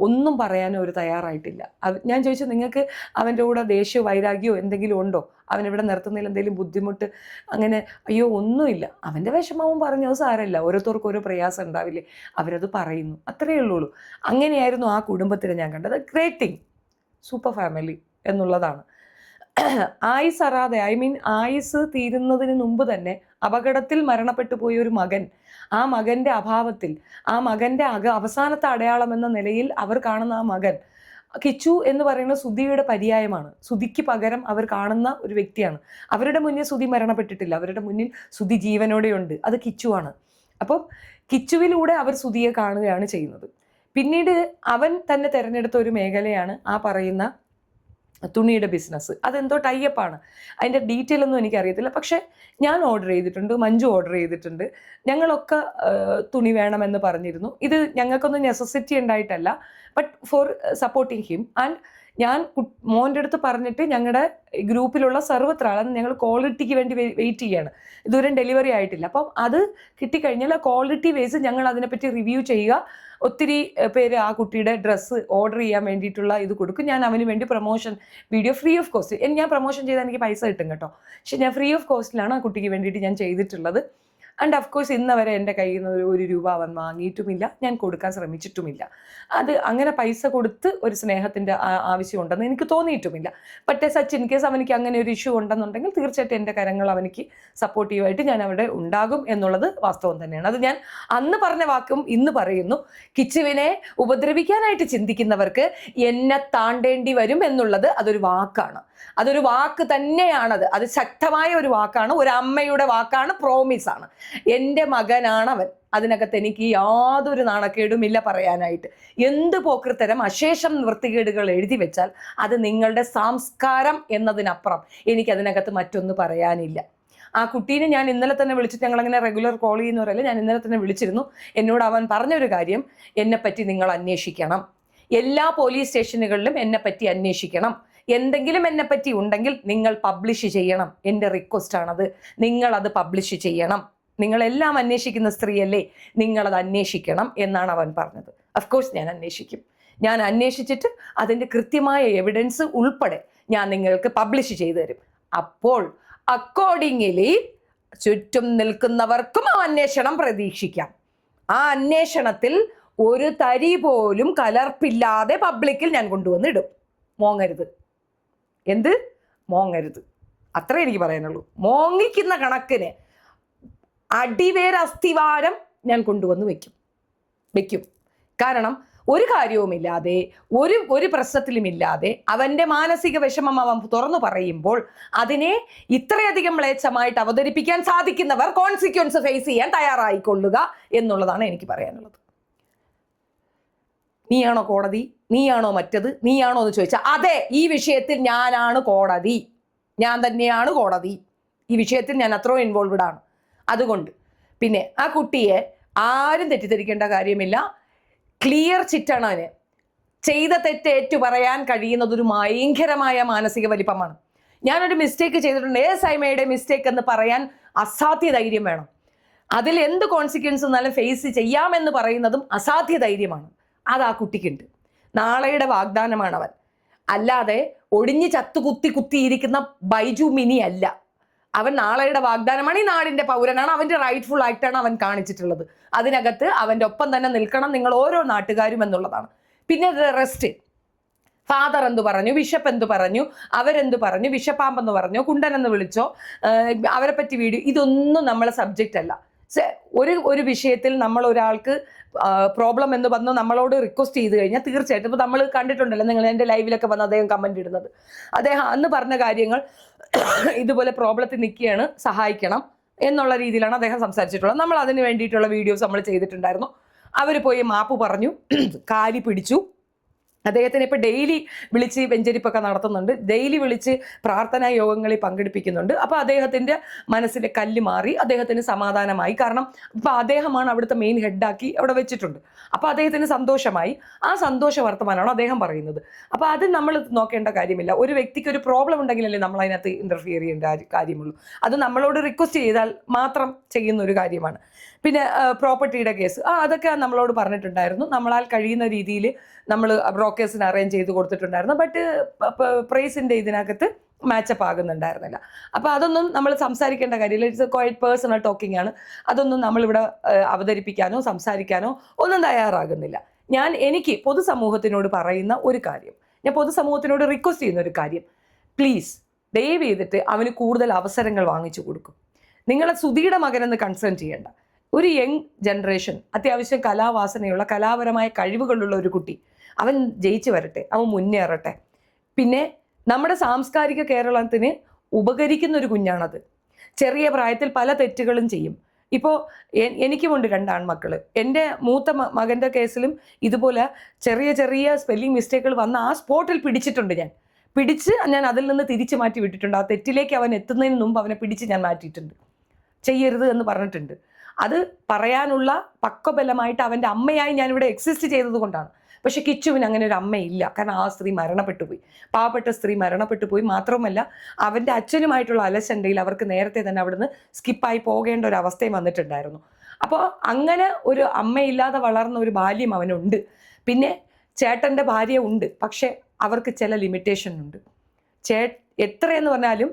ഒന്നും പറയാനോ അവർ തയ്യാറായിട്ടില്ല. ഞാൻ ചോദിച്ചു, നിങ്ങൾക്ക് അവൻ്റെ കൂടെ ദേഷ്യമോ വൈരാഗ്യമോ എന്തെങ്കിലും ഉണ്ടോ, അവനിവിടെ നിർത്തുന്നതിൽ എന്തെങ്കിലും ബുദ്ധിമുട്ട്? അങ്ങനെ അയ്യോ ഒന്നുമില്ല, അവൻ്റെ വിഷമവും പറഞ്ഞു, അത് സാരമില്ല, ഓരോരുത്തർക്കും ഓരോ പ്രയാസം ഉണ്ടാവില്ലേ, അവരത് പറയുന്നു, അത്രയേ ഉള്ളൂ. അങ്ങനെയായിരുന്നു ആ കുടുംബത്തിനെ ഞാൻ കണ്ടത്. ഗ്രേറ്റ് തിങ്, സൂപ്പർ ഫാമിലി എന്നുള്ളതാണ്. ആയുസ് അറിയാതെ, ഐ മീൻ ആയുസ് തീരുന്നതിന് മുമ്പ് തന്നെ അപകടത്തിൽ മരണപ്പെട്ടു പോയ ഒരു മകൻ, ആ മകൻ്റെ അഭാവത്തിൽ, ആ മകൻ്റെ അവസാനത്തെ അടയാളം എന്ന നിലയിൽ അവർ കാണുന്ന ആ മകൻ കിച്ചു എന്ന് പറയുന്നത് സുധിയുടെ പര്യായമാണ്. സുധിക്ക് പകരം അവർ കാണുന്ന ഒരു വ്യക്തിയാണ്. അവരുടെ മുന്നിൽ സുധി മരണപ്പെട്ടിട്ടില്ല, അവരുടെ മുന്നിൽ സുധി ജീവനോടെയുണ്ട്. അത് കിച്ചുവാണ്. അപ്പം കിച്ചുവിലൂടെ അവർ സുധിയെ കാണുകയാണ് ചെയ്യുന്നത്. പിന്നീട് അവൻ തന്നെ തിരഞ്ഞെടുത്ത ഒരു മേഖലയാണ് ആ പറയുന്ന തുണിയുടെ ബിസിനസ്. അതെന്തോ ടൈപ്പാണ്, അതിൻ്റെ ഡീറ്റെയിൽ ഒന്നും എനിക്കറിയത്തില്ല. പക്ഷേ ഞാൻ ഓർഡർ ചെയ്തിട്ടുണ്ട്, മഞ്ജു ഓർഡർ ചെയ്തിട്ടുണ്ട്. ഞങ്ങളൊക്കെ തുണി വേണമെന്ന് പറഞ്ഞിരുന്നു. ഇത് ഞങ്ങൾക്കൊന്നും നെസസിറ്റി ഉണ്ടായിട്ടല്ല, but for supporting him. And ഞാൻ മോൻ്റെ അടുത്ത് പറഞ്ഞിട്ട് ഞങ്ങളുടെ ഗ്രൂപ്പിലുള്ള സർവ്വത്ര ആളാണ് ഞങ്ങൾ ക്വാളിറ്റിക്ക് വേണ്ടി വെയിറ്റ് ചെയ്യാണ്. ഇതുവരെ ഡെലിവറി ആയിട്ടില്ല. അപ്പം അത് കിട്ടിക്കഴിഞ്ഞാൽ ആ ക്വാളിറ്റി വേസ് ഞങ്ങൾ അതിനെപ്പറ്റി റിവ്യൂ ചെയ്യുക. ഒത്തിരി പേര് ആ കുട്ടിയുടെ ഡ്രസ്സ് ഓർഡർ ചെയ്യാൻ വേണ്ടിയിട്ടുള്ള ഇത് കൊടുക്കും. ഞാൻ അവന് വേണ്ടി promotion video free of cost, ഞാൻ പ്രൊമോഷൻ ചെയ്താൽ എനിക്ക് പൈസ കിട്ടും കേട്ടോ, പക്ഷെ ഞാൻ ഫ്രീ ഓഫ് കോസ്റ്റിലാണ് ആ കുട്ടിക്ക് വേണ്ടിയിട്ട് ഞാൻ ചെയ്തിട്ടുള്ളത്. ആൻഡ് ഓഫ് കോഴ്സ് ഇന്ന് വരെ എൻ്റെ കയ്യിൽ നിന്ന് ഒരു രൂപ അവൻ വാങ്ങിയിട്ടുമില്ല, ഞാൻ കൊടുക്കാൻ ശ്രമിച്ചിട്ടുമില്ല. അത് അങ്ങനെ പൈസ കൊടുത്ത് ഒരു സ്നേഹത്തിൻ്റെ ആവശ്യമുണ്ടെന്ന് എനിക്ക് തോന്നിയിട്ടുമില്ല. ബട്ട് സച്ച് ഇൻ കേസ് അവനിക്ക് അങ്ങനെ ഒരു ഇഷ്യൂ ഉണ്ടെന്നുണ്ടെങ്കിൽ തീർച്ചയായിട്ടും എൻ്റെ കരങ്ങൾ അവനിക്ക് സപ്പോർട്ടീവായിട്ട് ഞാൻ അവിടെ ഉണ്ടാകും എന്നുള്ളത് വാസ്തവം തന്നെയാണ്. അത് ഞാൻ അന്ന് പറഞ്ഞ വാക്കും ഇന്ന് പറയുന്നു. കിച്ചുവിനെ ഉപദ്രവിക്കാനായിട്ട് ചിന്തിക്കുന്നവർക്ക് എന്നെ താണ്ടേണ്ടി വരും എന്നുള്ളത് അതൊരു വാക്കാണ്, അതൊരു വാക്ക് തന്നെയാണത്. അത് ശക്തമായ ഒരു വാക്കാണ്, ഒരു അമ്മയുടെ വാക്കാണ്, പ്രോമിസാണ്. എൻ്റെ മകനാണവൻ. അതിനകത്ത് എനിക്ക് യാതൊരു നാണക്കേടുമില്ല പറയാനായിട്ട്. എന്ത് പോക്കൃത്തരം അശേഷം വൃത്തികേടുകൾ എഴുതി വെച്ചാൽ അത് നിങ്ങളുടെ സംസ്കാരം എന്നതിനപ്പുറം എനിക്കതിനകത്ത് മറ്റൊന്ന് പറയാനില്ല. ആ കുട്ടീനെ ഞാൻ ഇന്നലെ തന്നെ വിളിച്ചിട്ട്, ഞങ്ങളങ്ങനെ റെഗുലർ കോൾ ചെയ്യുന്നവരല്ല, ഞാൻ ഇന്നലെ തന്നെ വിളിച്ചിരുന്നു. എന്നോട് അവൻ പറഞ്ഞൊരു കാര്യം, എന്നെപ്പറ്റി നിങ്ങൾ അന്വേഷിക്കണം, എല്ലാ പോലീസ് സ്റ്റേഷനുകളിലും എന്നെപ്പറ്റി അന്വേഷിക്കണം, എന്തെങ്കിലും എന്നെപ്പറ്റി ഉണ്ടെങ്കിൽ നിങ്ങൾ പബ്ലിഷ് ചെയ്യണം. എൻ്റെ റിക്വസ്റ്റാണത്, നിങ്ങളത് പബ്ലിഷ് ചെയ്യണം. നിങ്ങളെല്ലാം അന്വേഷിക്കുന്ന സ്ത്രീയല്ലേ, നിങ്ങളത് അന്വേഷിക്കണം എന്നാണ് അവൻ പറഞ്ഞത്. അഫ്കോഴ്സ് ഞാൻ അന്വേഷിക്കും. ഞാൻ അന്വേഷിച്ചിട്ട് അതിൻ്റെ കൃത്യമായ എവിഡൻസ് ഉൾപ്പെടെ ഞാൻ നിങ്ങൾക്ക് പബ്ലിഷ് ചെയ്തു തരും. അപ്പോൾ അക്കോർഡിംഗ്ലി ചുറ്റും നിൽക്കുന്നവർക്കും ആ അന്വേഷണം പ്രതീക്ഷിക്കാം. ആ അന്വേഷണത്തിൽ ഒരു തരി പോലും കലർപ്പില്ലാതെ പബ്ലിക്കിൽ ഞാൻ കൊണ്ടുവന്നിടും. മോങ്ങരുത്. എന്ത് മോങ്ങരുത്, അത്രേ എനിക്ക് പറയാനുള്ളൂ. മോങ്ങിക്കുന്ന കണക്കിന് അടിവേരസ്ഥിവാരം ഞാൻ കൊണ്ടുവന്ന് വെക്കും. കാരണം ഒരു കാര്യവുമില്ലാതെ, ഒരു പ്രശ്നത്തിലുമില്ലാതെ അവൻ്റെ മാനസിക വിഷമം അവൻ തുറന്നു പറയുമ്പോൾ അതിനെ ഇത്രയധികം മ്ലേച്ഛമായിട്ട് അവതരിപ്പിക്കാൻ സാധിക്കുന്നവർ കോൺസിക്വൻസ് ഫേസ് ചെയ്യാൻ തയ്യാറായിക്കൊള്ളുക എന്നുള്ളതാണ് എനിക്ക് പറയാനുള്ളത്. നീയാണോ കോടതി, നീയാണോ മറ്റത്, നീയാണോ എന്ന് ചോദിച്ചാൽ അതെ, ഈ വിഷയത്തിൽ ഞാനാണ് കോടതി, ഞാൻ തന്നെയാണ് കോടതി. ഈ വിഷയത്തിൽ ഞാൻ അത്രയും ഇൻവോൾവ്ഡ് ആണ്. അതുകൊണ്ട് പിന്നെ ആ കുട്ടിയെ ആരും തെറ്റിദ്ധരിക്കേണ്ട കാര്യമില്ല. ക്ലിയർ ചിറ്റാണ് അവന്. ചെയ്ത തെറ്റ് ഏറ്റു പറയാൻ കഴിയുന്നത് ഒരു ഭയങ്കരമായ മാനസിക വലിപ്പമാണ്. ഞാനൊരു മിസ്റ്റേക്ക് ചെയ്തിട്ടുണ്ട്, സൈമയുടെ മിസ്റ്റേക്ക് എന്ന് പറയാൻ അസാധ്യ ധൈര്യം വേണം. അതിൽ എന്ത് കോൺസിക്വൻസ് എന്നാലും ഫേസ് ചെയ്യാമെന്ന് പറയുന്നതും അസാധ്യ ധൈര്യമാണ്. അത് ആ കുട്ടിക്കുണ്ട്. നാളെയുടെ വാഗ്ദാനമാണ് അവൻ, അല്ലാതെ ഒടിഞ്ഞ് കുത്തിയിരിക്കുന്ന ബൈജു മിനി അല്ല അവൻ. നാളെയുടെ വാഗ്ദാനമാണ്, ഈ നാടിൻ്റെ പൗരനാണ്, അവൻ്റെ റൈറ്റ്ഫുൾ ആക്ടാണ് അവൻ കാണിച്ചിട്ടുള്ളത്. അതിനകത്ത് അവൻ്റെ ഒപ്പം തന്നെ നിൽക്കണം നിങ്ങൾ ഓരോ നാട്ടുകാരും എന്നുള്ളതാണ്. പിന്നെ റെസ്റ്റ്, ഫാദർ എന്തു പറഞ്ഞു, ബിഷപ്പ് എന്തു പറഞ്ഞു, അവരെന്തു പറഞ്ഞു, ബിഷപ്പാമ്പെന്ന് പറഞ്ഞോ, കുണ്ടനെന്ന് വിളിച്ചോ, അവരെ പറ്റി വീഡിയോ, ഇതൊന്നും നമ്മളെ സബ്ജക്റ്റ് അല്ല. ഒരു വിഷയത്തിൽ നമ്മൾ ഒരാൾക്ക് പ്രോബ്ലം എന്ന് പറഞ്ഞ് നമ്മളോട് റിക്വസ്റ്റ് ചെയ്ത് കഴിഞ്ഞാൽ തീർച്ചയായിട്ടും, ഇപ്പോൾ നമ്മൾ കണ്ടിട്ടുണ്ടല്ലോ, നിങ്ങൾ എൻ്റെ ലൈവിലൊക്കെ വന്ന് അദ്ദേഹം കമൻ്റ് ഇടുന്നത്, അദ്ദേഹം അന്ന് പറഞ്ഞ കാര്യങ്ങൾ ഇതുപോലെ പ്രോബ്ലത്തിൽ നിൽക്കുകയാണ്, സഹായിക്കണം എന്നുള്ള രീതിയിലാണ് അദ്ദേഹം സംസാരിച്ചിട്ടുള്ളത്. നമ്മൾ അതിന് വേണ്ടിയിട്ടുള്ള വീഡിയോസ് നമ്മൾ ചെയ്തിട്ടുണ്ടായിരുന്നു. അവർ പോയി മാപ്പ് പറഞ്ഞു, കാലി പിടിച്ചു. അദ്ദേഹത്തിന് ഇപ്പോൾ ഡെയിലി വിളിച്ച് വെഞ്ചരിപ്പൊക്കെ നടത്തുന്നുണ്ട്, ഡെയിലി വിളിച്ച് പ്രാർത്ഥനാ യോഗങ്ങളിൽ പങ്കെടുപ്പിക്കുന്നുണ്ട്. അപ്പോൾ അദ്ദേഹത്തിൻ്റെ മനസ്സിലെ കല്ല് മാറി, അദ്ദേഹത്തിന് സമാധാനമായി. കാരണം ഇപ്പോൾ അദ്ദേഹമാണ് അവിടുത്തെ മെയിൻ ഹെഡാക്കി അവിടെ വെച്ചിട്ടുണ്ട്. അപ്പോൾ അദ്ദേഹത്തിന് സന്തോഷമായി. ആ സന്തോഷ വർത്തമാനമാണ് അദ്ദേഹം പറയുന്നത്. അപ്പോൾ അത് നമ്മൾ നോക്കേണ്ട കാര്യമില്ല. ഒരു വ്യക്തിക്ക് ഒരു പ്രോബ്ലം ഉണ്ടെങ്കിലല്ലേ നമ്മൾ അതിനകത്ത് ഇൻ്റർഫിയർ ചെയ്യേണ്ട കാര്യമുള്ളൂ. അത് നമ്മളോട് റിക്വസ്റ്റ് ചെയ്താൽ മാത്രം ചെയ്യുന്ന ഒരു കാര്യമാണ്. പിന്നെ പ്രോപ്പർട്ടിയുടെ കേസ്, അതൊക്കെ നമ്മളോട് പറഞ്ഞിട്ടുണ്ടായിരുന്നു. നമ്മളാൽ കഴിയുന്ന രീതിയിൽ നമ്മൾ ബ്രോക്കേഴ്സിന് അറേഞ്ച് ചെയ്ത് കൊടുത്തിട്ടുണ്ടായിരുന്നു. ബട്ട് പ്രൈസിൻ്റെ ഇതിനകത്ത് മാച്ചപ്പ് ആകുന്നുണ്ടായിരുന്നില്ല. അപ്പോൾ അതൊന്നും നമ്മൾ സംസാരിക്കേണ്ട കാര്യമില്ല. It's A quite personal talking ആണ്. അതൊന്നും നമ്മളിവിടെ അവതരിപ്പിക്കാനോ സംസാരിക്കാനോ ഒന്നും തയ്യാറാകുന്നില്ല. എനിക്ക് പൊതുസമൂഹത്തിനോട് പറയുന്ന ഒരു കാര്യം, ഞാൻ പൊതുസമൂഹത്തിനോട് റിക്വസ്റ്റ് ചെയ്യുന്ന ഒരു കാര്യം, പ്ലീസ് ദയവ് ചെയ്തിട്ട് അവന് കൂടുതൽ അവസരങ്ങൾ വാങ്ങിച്ചു കൊടുക്കും. നിങ്ങളെ സുധിയുടെ മകനെന്ന് കൺസേൺ ചെയ്യേണ്ട. ഒരു യങ് ജനറേഷൻ, അത്യാവശ്യം കലാവാസനയുള്ള കലാപരമായ കഴിവുകളുള്ള ഒരു കുട്ടി, അവൻ ജയിച്ചു വരട്ടെ, അവൻ മുന്നേറട്ടെ. പിന്നെ നമ്മുടെ സാംസ്കാരിക കേരളത്തിന് ഉപകരിക്കുന്ന ഒരു കുഞ്ഞാണത്. ചെറിയ പ്രായത്തിൽ പല തെറ്റുകളും ചെയ്യും. ഇപ്പോൾ എനിക്കുമുണ്ട് 2 ആൺമക്കൾ. എൻ്റെ മൂത്ത മകൻ്റെ കേസിലും ഇതുപോലെ ചെറിയ ചെറിയ സ്പെല്ലിംഗ് മിസ്റ്റേക്കുകൾ വന്ന ആ സ്പോട്ടിൽ പിടിച്ചിട്ടുണ്ട്. ഞാൻ അതിൽ നിന്ന് തിരിച്ചു മാറ്റി വിട്ടിട്ടുണ്ട്. ആ തെറ്റിലേക്ക് അവൻ എത്തുന്നതിന് മുമ്പ് അവനെ പിടിച്ച് ഞാൻ മാറ്റിയിട്ടുണ്ട്. ചെയ്യരുത് എന്ന് പറഞ്ഞിട്ടുണ്ട്. അത് പറയാനുള്ള പക്വബലമായിട്ട് അവൻ്റെ അമ്മയായി ഞാനിവിടെ എക്സിസ്റ്റ് ചെയ്തത് കൊണ്ടാണ്. പക്ഷെ കിച്ചുവിന് അങ്ങനെ ഒരു അമ്മയില്ല. കാരണം ആ സ്ത്രീ മരണപ്പെട്ടു പോയി. പാവപ്പെട്ട സ്ത്രീ മരണപ്പെട്ടു പോയി. മാത്രമല്ല അവൻ്റെ അച്ഛനുമായിട്ടുള്ള അലസണ്ടയിൽ അവർക്ക് നേരത്തെ തന്നെ അവിടുന്ന് സ്കിപ്പായി പോകേണ്ട ഒരു അവസ്ഥയും വന്നിട്ടുണ്ടായിരുന്നു. അപ്പോൾ അങ്ങനെ ഒരു അമ്മയില്ലാതെ വളർന്ന ഒരു ബാല്യം അവനുണ്ട്. പിന്നെ ചേട്ടൻ്റെ ഭാര്യ ഉണ്ട്. പക്ഷെ അവർക്ക് ചില ലിമിറ്റേഷൻ ഉണ്ട്. എത്രയെന്ന് പറഞ്ഞാലും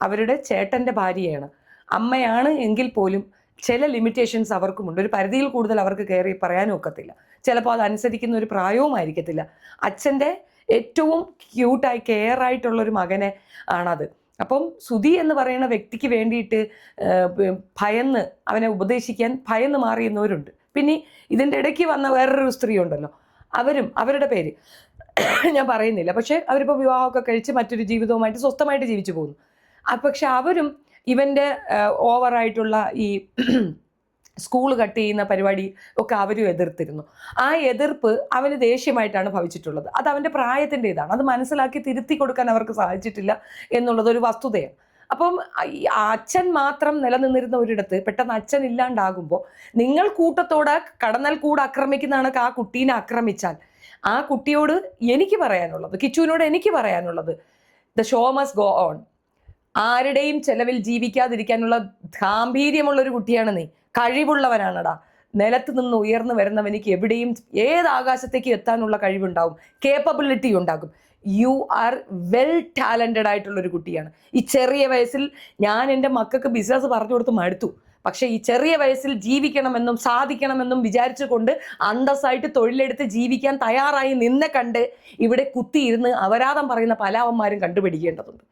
അവരുടെ ചേട്ടൻ്റെ ഭാര്യയാണ്. അമ്മയാണ് എങ്കിൽ പോലും ചില ലിമിറ്റേഷൻസ് അവർക്കുമുണ്ട്. ഒരു പരിധിയിൽ കൂടുതൽ അവർക്ക് കയറി പറയാനും ഒക്കത്തില്ല. ചിലപ്പോൾ അത് അനുസരിക്കുന്ന ഒരു പ്രായവും ആയിരിക്കത്തില്ല. അച്ഛൻ്റെ ഏറ്റവും ക്യൂട്ടായി കെയർ ആയിട്ടുള്ളൊരു മകനെ ആണത്. അപ്പം സുധി എന്ന് പറയുന്ന വ്യക്തിക്ക് വേണ്ടിയിട്ട് ഭയന്ന് അവനെ ഉപദേശിക്കാൻ ഭയന്ന് മാറിയുന്നവരുണ്ട്. പിന്നെ ഇതിൻ്റെ ഇടയ്ക്ക് വന്ന വേറൊരു സ്ത്രീ ഉണ്ടല്ലോ, അവരുടെ പേര് ഞാൻ പറയുന്നില്ല. പക്ഷേ അവരിപ്പോൾ വിവാഹമൊക്കെ കഴിച്ച് മറ്റൊരു ജീവിതവുമായിട്ട് സ്വസ്ഥമായിട്ട് ജീവിച്ചു പോകുന്നു. പക്ഷെ അവരും ഇവൻ്റെ ഓവറായിട്ടുള്ള ഈ സ്കൂൾ കട്ട് ചെയ്യുന്ന പരിപാടി ഒക്കെ അവരും എതിർത്തിരുന്നു. ആ എതിർപ്പ് അവന് ദേഷ്യമായിട്ടാണ് ഭവിച്ചിട്ടുള്ളത്. അത് അവൻ്റെ പ്രായത്തിൻ്റെ ഇതാണ്. അത് മനസ്സിലാക്കി തിരുത്തി കൊടുക്കാൻ അവർക്ക് സാധിച്ചിട്ടില്ല എന്നുള്ളതൊരു വസ്തുതയാണ്. അപ്പം അച്ഛൻ മാത്രം നിലനിന്നിരുന്ന ഒരിടത്ത് പെട്ടെന്ന് അച്ഛൻ ഇല്ലാണ്ടാകുമ്പോൾ നിങ്ങൾ കൂട്ടത്തോടെ കടന്നൽ കൂടെ ആക്രമിക്കുന്നതാണ് ആ കുട്ടീനെ ആക്രമിച്ചാൽ ആ കുട്ടിയോട് എനിക്ക് പറയാനുള്ളത്, കിച്ചുവിനോട് എനിക്ക് പറയാനുള്ളത്, the show must go on. ആരുടെയും ചെലവിൽ ജീവിക്കാതിരിക്കാനുള്ള ഗാംഭീര്യമുള്ള ഒരു കുട്ടിയാണ് നീ. കഴിവുള്ളവനാണടാ. നിലത്ത് നിന്ന് ഉയർന്നു വരുന്നവനിക്ക് എവിടെയും ഏത് ആകാശത്തേക്ക് എത്താനുള്ള കഴിവുണ്ടാവും, കേപ്പബിലിറ്റി ഉണ്ടാകും. യു ആർ വെൽ ടാലൻറ്റഡ് ആയിട്ടുള്ളൊരു കുട്ടിയാണ്. ഈ ചെറിയ വയസ്സിൽ ഞാൻ എൻ്റെ മക്കൾക്ക് ബിസിനസ് പറഞ്ഞു കൊടുത്ത് മടുത്തു. പക്ഷെ ഈ ചെറിയ വയസ്സിൽ ജീവിക്കണമെന്നും സാധിക്കണമെന്നും വിചാരിച്ചുകൊണ്ട് അന്തസ്സായിട്ട് തൊഴിലെടുത്ത് ജീവിക്കാൻ തയ്യാറായി നിന്നെ കണ്ട് ഇവിടെ കുത്തിയിരുന്ന് അപരാധം പറയുന്ന പല അവന്മാരും കണ്ടുപിടിക്കേണ്ടതുണ്ട്.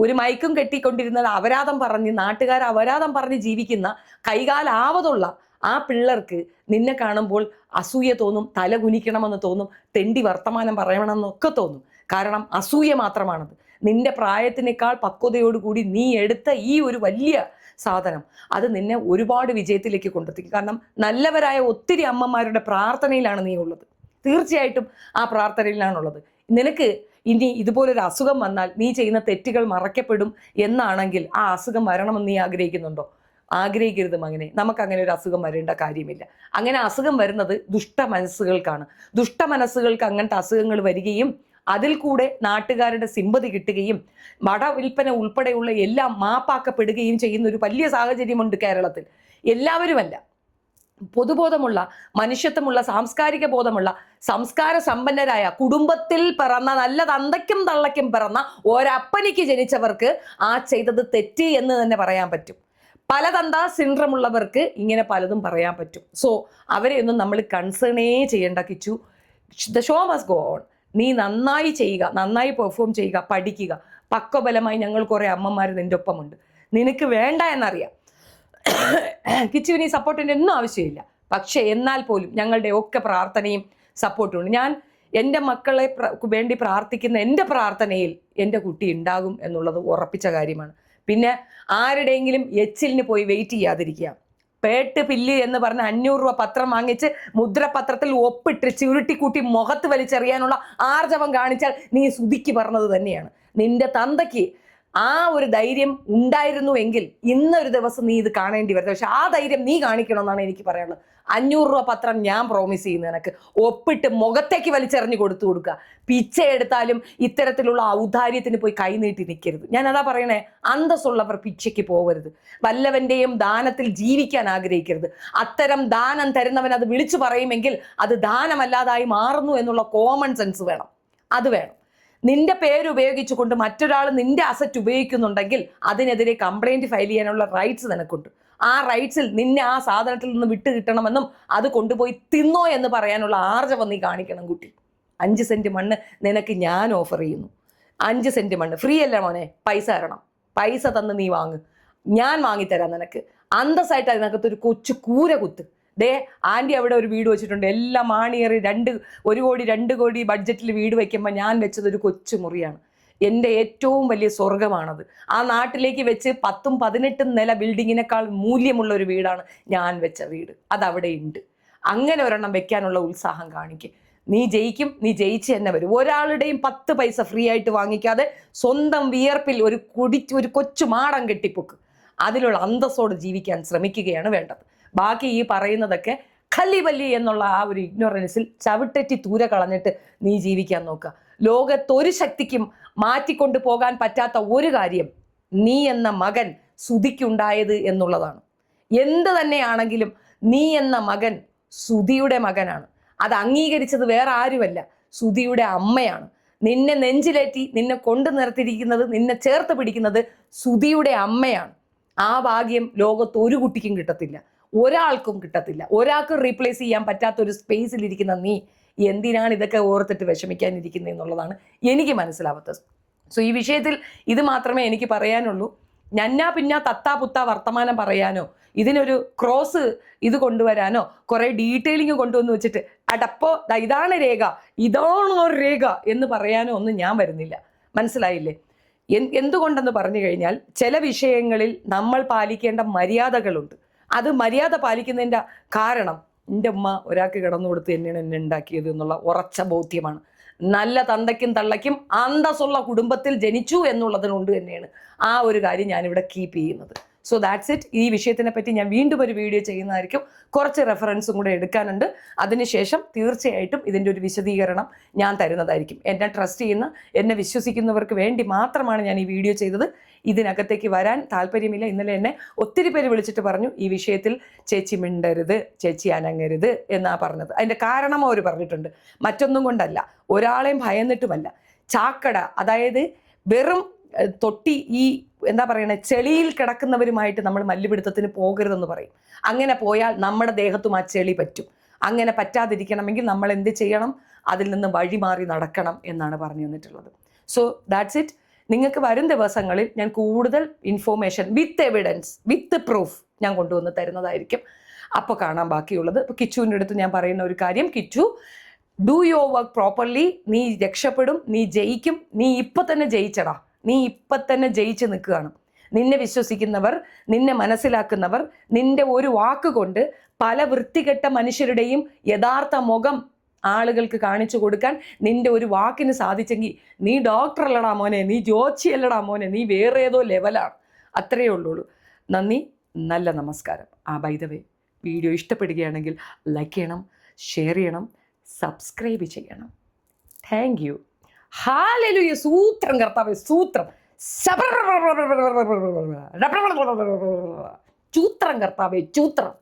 ഒരു മയക്കും കെട്ടിക്കൊണ്ടിരുന്നത് അപരാധം പറഞ്ഞ് നാട്ടുകാർ അപരാധം പറഞ്ഞ് ജീവിക്കുന്ന കൈകാലാവതുള്ള ആ പിള്ളേർക്ക് നിന്നെ കാണുമ്പോൾ അസൂയ തോന്നും, തല കുനിക്കണമെന്ന് തോന്നും, തെണ്ടി വർത്തമാനം പറയണമെന്നൊക്കെ തോന്നും. കാരണം അസൂയ മാത്രമാണത്. നിന്റെ പ്രായത്തിനേക്കാൾ പക്വതയോടുകൂടി നീ എടുത്ത ഈ ഒരു വലിയ സാധനം അത് നിന്നെ ഒരുപാട് വിജയത്തിലേക്ക് കൊണ്ടെത്തിക്കും. കാരണം നല്ലവരായ ഒത്തിരി അമ്മമാരുടെ പ്രാർത്ഥനയിലാണ് നീ ഉള്ളത്. തീർച്ചയായിട്ടും ആ പ്രാർത്ഥനയിലാണുള്ളത്. നിനക്ക് ഇനി ഇതുപോലൊരു അസുഖം വന്നാൽ നീ ചെയ്യുന്ന തെറ്റുകൾ മറയ്ക്കപ്പെടും എന്നാണെങ്കിൽ ആ അസുഖം വരണമെന്ന് നീ ആഗ്രഹിക്കുന്നുണ്ടോ? ആഗ്രഹിക്കരുത് മകനെ. നമുക്കങ്ങനെ ഒരു അസുഖം വരേണ്ട കാര്യമില്ല. അങ്ങനെ അസുഖം വരുന്നത് ദുഷ്ടമനസ്സുകൾക്കാണ്. ദുഷ്ടമനസ്സുകൾക്ക് അങ്ങനത്തെ അസുഖങ്ങൾ വരികയും അതിൽ കൂടെ നാട്ടുകാരുടെ സിമ്പതി കിട്ടുകയും മടവിൽപ്പന ഉൾപ്പെടെയുള്ള എല്ലാം മാപ്പാക്കപ്പെടുകയും ചെയ്യുന്ന ഒരു വലിയ സാഹചര്യമുണ്ട് കേരളത്തിൽ. എല്ലാവരുമല്ല, പൊതുബോധമുള്ള, മനുഷ്യത്വമുള്ള, സാംസ്കാരിക ബോധമുള്ള, സംസ്കാര സമ്പന്നരായ കുടുംബത്തിൽ പിറന്ന നല്ല തന്തയ്ക്കും തള്ളയ്ക്കും പിറന്ന ഒരപ്പനിക്ക് ജനിച്ചവർക്ക് ആ ചെയ്തത് തെറ്റ് എന്ന് തന്നെ പറയാൻ പറ്റും. പല തന്ത സിൻഡ്രം ഉള്ളവർക്ക് ഇങ്ങനെ പലതും പറയാൻ പറ്റും. സോ അവരെയൊന്നും നമ്മൾ കൺസേണേ ചെയ്യേണ്ട Kichu. The show must go on. നീ നന്നായി ചെയ്യുക, നന്നായി പെർഫോം ചെയ്യുക, പഠിക്കുക. പക്വബലമായി ഞങ്ങൾ കുറേ അമ്മമാർ നിൻ്റെ ഒപ്പമുണ്ട്. നിനക്ക് വേണ്ട എന്നറിയാം. കിച്ചുവിന് ഈ സപ്പോർട്ടിൻ്റെ ഒന്നും ആവശ്യമില്ല. പക്ഷേ എന്നാൽ പോലും ഞങ്ങളുടെ ഒക്കെ പ്രാർത്ഥനയും സപ്പോർട്ടും ഉണ്ട്. ഞാൻ എൻ്റെ മക്കളെ വേണ്ടി പ്രാർത്ഥിക്കുന്ന എൻ്റെ പ്രാർത്ഥനയിൽ എൻ്റെ കുട്ടി ഉണ്ടാകും എന്നുള്ളത് ഉറപ്പിച്ച കാര്യമാണ്. പിന്നെ ആരുടെയെങ്കിലും എച്ചിലിന് പോയി വെയിറ്റ് ചെയ്യാതിരിക്കുക. പേട്ട് പില്ല് എന്ന് പറഞ്ഞ 500 രൂപ പത്രം വാങ്ങിച്ച് മുദ്രപത്രത്തിൽ ഒപ്പിട്ട് ചുരുട്ടിക്കൂട്ടി മുഖത്ത് വലിച്ചെറിയാനുള്ള ആർജവം കാണിച്ചാൽ നീ സുധിക്ക് പറഞ്ഞത് തന്നെയാണ്. നിന്റെ തന്തയ്ക്ക് ആ ഒരു ധൈര്യം ഉണ്ടായിരുന്നു എങ്കിൽ ഇന്നൊരു ദിവസം നീ ഇത് കാണേണ്ടി വരുന്നത്. പക്ഷെ ആ ധൈര്യം നീ കാണിക്കണമെന്നാണ് എനിക്ക് പറയാനുള്ളത്. 500 രൂപ പത്രം ഞാൻ പ്രോമിസ് ചെയ്യുന്നു നിനക്ക്. ഒപ്പിട്ട് മുഖത്തേക്ക് വലിച്ചെറിഞ്ഞ് കൊടുക്കുക. പിച്ച എടുത്താലും ഇത്തരത്തിലുള്ള ഔദാര്യത്തിന് പോയി കൈനീട്ടി നിൽക്കരുത്. ഞാൻ അതാ പറയണേ, അന്തസ്സുള്ളവർ പിച്ചയ്ക്ക് പോകരുത്. വല്ലവൻ്റെയും ദാനത്തിൽ ജീവിക്കാൻ ആഗ്രഹിക്കരുത്. അത്തരം ദാനം തരുന്നവൻ അത് വിളിച്ചു പറയുമെങ്കിൽ അത് ദാനമല്ലാതായി മാറുന്നു എന്നുള്ള കോമൺ സെൻസ് വേണം. അത് വേണം. നിന്റെ പേര് ഉപയോഗിച്ചുകൊണ്ട് മറ്റൊരാൾ നിന്റെ അസറ്റ് ഉപയോഗിക്കുന്നുണ്ടെങ്കിൽ അതിനെതിരെ കംപ്ലൈൻറ്റ് ഫയൽ ചെയ്യാനുള്ള റൈറ്റ്സ് നിനക്കുണ്ട്. ആ റൈറ്റ്സിൽ നിന്നെ ആ സാധനത്തിൽ നിന്ന് വിട്ട് കിട്ടണമെന്നും അത് കൊണ്ടുപോയി തിന്നോ എന്ന് പറയാനുള്ള ആർജവം നീ കാണിക്കണം കുട്ടി. 5 സെൻറ്റ് മണ്ണ് നിനക്ക് ഞാൻ ഓഫർ ചെയ്യുന്നു. 5 സെൻറ്റ് മണ്ണ് ഫ്രീ അല്ല മോനെ, പൈസ തരണം. പൈസ തന്ന് നീ വാങ്ങ്. ഞാൻ വാങ്ങിത്തരാം നിനക്ക്. അന്തസ്സായിട്ട് അതിനകത്ത് ഒരു കൊച്ചു കൂര കുത്ത്. ദേ ആൻറ്റി അവിടെ ഒരു വീട് വെച്ചിട്ടുണ്ട്, എല്ലാം മാണിയേറി 1 കോടി 2 കോടി ബഡ്ജറ്റിൽ വീട് വയ്ക്കുമ്പോൾ ഞാൻ വെച്ചത് ഒരു കൊച്ചു മുറിയാണ്. എൻ്റെ ഏറ്റവും വലിയ സ്വർഗമാണത്. ആ നാട്ടിലേക്ക് വെച്ച് 10ഉം 18ഉം നില ബിൽഡിങ്ങിനേക്കാൾ മൂല്യമുള്ള ഒരു വീടാണ് ഞാൻ വെച്ച വീട്. അതവിടെ ഉണ്ട്. അങ്ങനെ ഒരെണ്ണം വെക്കാനുള്ള ഉത്സാഹം കാണിക്കുക. നീ ജയിക്കും, നീ ജയിച്ച് തന്നെ വരും. ഒരാളുടെയും 10 പൈസ ഫ്രീ ആയിട്ട് വാങ്ങിക്കാതെ സ്വന്തം വിയർപ്പിൽ ഒരു കൊച്ചു മാടം കെട്ടിപ്പൊക്ക്. അതിലുള്ള അന്തസ്സോട് ജീവിക്കാൻ ശ്രമിക്കുകയാണ് വേണ്ടത്. ബാക്കി ഈ പറയുന്നതൊക്കെ ഖല്ലിവല്ലി എന്നുള്ള ആ ഒരു ഇഗ്നോറൻസിൽ ചവിട്ടറ്റി തൂര കളഞ്ഞിട്ട് നീ ജീവിക്കാൻ നോക്കുക. ലോകത്തൊരു ശക്തിക്കും മാറ്റിക്കൊണ്ടു പോകാൻ പറ്റാത്ത ഒരു കാര്യം നീ എന്ന മകൻ സുധിക്കുണ്ടായത് എന്നുള്ളതാണ്. എന്ത് തന്നെയാണെങ്കിലും നീ എന്ന മകൻ സുധിയുടെ മകനാണ്. അത് അംഗീകരിച്ചത് വേറെ ആരുമല്ല, സുധിയുടെ അമ്മയാണ്. നിന്നെ നെഞ്ചിലേറ്റി നിന്നെ കൊണ്ടു നിർത്തിയിരിക്കുന്നത്, നിന്നെ ചേർത്ത് പിടിക്കുന്നത് സുധിയുടെ അമ്മയാണ്. ആ ഭാഗ്യം ലോകത്ത് ഒരു കുട്ടിക്കും കിട്ടത്തില്ല, ഒരാൾക്കും കിട്ടത്തില്ല. ഒരാൾക്കും റീപ്ലേസ് ചെയ്യാൻ പറ്റാത്ത ഒരു സ്പേസിലിരിക്കുന്ന നീ എന്തിനാണ് ഇതൊക്കെ ഓർത്തിട്ട് വിഷമിക്കാനിരിക്കുന്നത് എന്നുള്ളതാണ് എനിക്ക് മനസ്സിലാവാത്തത്. സോ ഈ വിഷയത്തിൽ ഇത് മാത്രമേ എനിക്ക് പറയാനുള്ളൂ. ഞന്നാ പിന്നെ തത്താ പുത്താ വർത്തമാനം പറയാനോ ഇതിനൊരു ക്രോസ് ഇത് കൊണ്ടുവരാനോ കുറേ ഡീറ്റെയിലിംഗ് കൊണ്ടുവന്ന് വെച്ചിട്ട് അടപ്പോ ഇതാണ് രേഖ, ഇതാണോ രേഖ എന്ന് പറയാനോ ഒന്നും ഞാൻ വരുന്നില്ല. മനസ്സിലായില്ലേ? എന്തുകൊണ്ടെന്ന് പറഞ്ഞു കഴിഞ്ഞാൽ ചില വിഷയങ്ങളിൽ നമ്മൾ പാലിക്കേണ്ട മര്യാദകളുണ്ട്. അത് മര്യാദ പാലിക്കുന്നതിൻ്റെ കാരണം എൻ്റെ ഉമ്മ ഒരാൾക്ക് കിടന്നു കൊടുത്ത് തന്നെയാണ് എന്നെ ഉണ്ടാക്കിയത് എന്നുള്ള ഉറച്ച ബോധ്യമാണ്. നല്ല തന്തയ്ക്കും തള്ളയ്ക്കും അന്തസ്സുള്ള കുടുംബത്തിൽ ജനിച്ചു എന്നുള്ളതിനുകൊണ്ട് തന്നെയാണ് ആ ഒരു കാര്യം ഞാനിവിടെ കീപ്പ് ചെയ്യുന്നത്. So that's it. ഈ വിഷയത്തിനെ പറ്റി ഞാൻ വീണ്ടും ഒരു വീഡിയോ ചെയ്യുന്നതായിരിക്കും. കുറച്ച് റെഫറൻസും കൂടെ എടുക്കാനുണ്ട്. അതിനുശേഷം തീർച്ചയായിട്ടും ഇതിൻ്റെ ഒരു വിശദീകരണം ഞാൻ തരുന്നതായിരിക്കും. എന്നെ ട്രസ്റ്റ് ചെയ്യുന്ന, എന്നെ വിശ്വസിക്കുന്നവർക്ക് വേണ്ടി മാത്രമാണ് ഞാൻ ഈ വീഡിയോ ചെയ്തത്. ഇതിനകത്തേക്ക് വരാൻ താല്പര്യമില്ല. ഇന്നലെ എന്നെ ഒത്തിരി പേര് വിളിച്ചിട്ട് പറഞ്ഞു ഈ വിഷയത്തിൽ ചേച്ചി മിണ്ടരുത്, ചേച്ചി അനങ്ങരുത് എന്നാ പറഞ്ഞത്. അതിൻ്റെ കാരണം അവർ പറഞ്ഞിട്ടുണ്ട്, മറ്റൊന്നും കൊണ്ടല്ല, ഒരാളെയും ഭയന്നിട്ടുമല്ല. ചാക്കട, അതായത് വെറും തൊട്ടി ഈ എന്താ പറയണേ ചെളിയിൽ കിടക്കുന്നവരുമായിട്ട് നമ്മൾ മല്ലുപിടുത്തത്തിന് പോകരുതെന്ന് പറയും. അങ്ങനെ പോയാൽ നമ്മുടെ ദേഹത്തും ആ ചെളി പറ്റും. അങ്ങനെ പറ്റാതിരിക്കണമെങ്കിൽ നമ്മൾ എന്ത് ചെയ്യണം? അതിൽ നിന്ന് വഴിമാറി നടക്കണം എന്നാണ് പറഞ്ഞു തന്നിട്ടുള്ളത്. So that's it. നിങ്ങൾക്ക് വരും ദിവസങ്ങളിൽ ഞാൻ കൂടുതൽ information with evidence, with proof ഞാൻ കൊണ്ടുവന്ന് തരുന്നതായിരിക്കും. അപ്പോൾ കാണാൻ ബാക്കിയുള്ളത്. ഇപ്പോൾ കിച്ചുവിൻ്റെ അടുത്ത് ഞാൻ പറയുന്ന ഒരു കാര്യം, Kichu do your work properly. നീ രക്ഷപ്പെടും, നീ ജയിക്കും. നീ ഇപ്പം തന്നെ ജയിച്ചടാ, നീ ഇപ്പം തന്നെ ജയിച്ച് നിൽക്കുകയാണ്. നിന്നെ വിശ്വസിക്കുന്നവർ, നിന്നെ മനസ്സിലാക്കുന്നവർ, നിന്റെ ഒരു വാക്കുകൊണ്ട് പല വൃത്തികെട്ട മനുഷ്യരുടെയും യഥാർത്ഥ മുഖം ആളുകൾക്ക് കാണിച്ചു കൊടുക്കാൻ നിന്റെ ഒരു വാക്കിന് സാധിച്ചെങ്കിൽ നീ ഡോക്ടർ അല്ലടാ മോനെ, നീ ജോച്ചി അല്ലടാ മോനെ, നീ വേറെ ഏതോ ലെവലാണ്. അത്രയേ ഉള്ളൂ. നന്ദി, നല്ല നമസ്കാരം. ബൈ ദ വേ, വീഡിയോ ഇഷ്ടപ്പെടുകയാണെങ്കിൽ ലൈക്ക് ചെയ്യണം, ഷെയർ ചെയ്യണം, സബ്സ്ക്രൈബ് ചെയ്യണം. Thank you. ഹല്ലേലൂയ. സൂത്രം കർത്താവേ, സൂത്രം. ചൂത്രം കർത്താവേ, ചൂത്രം.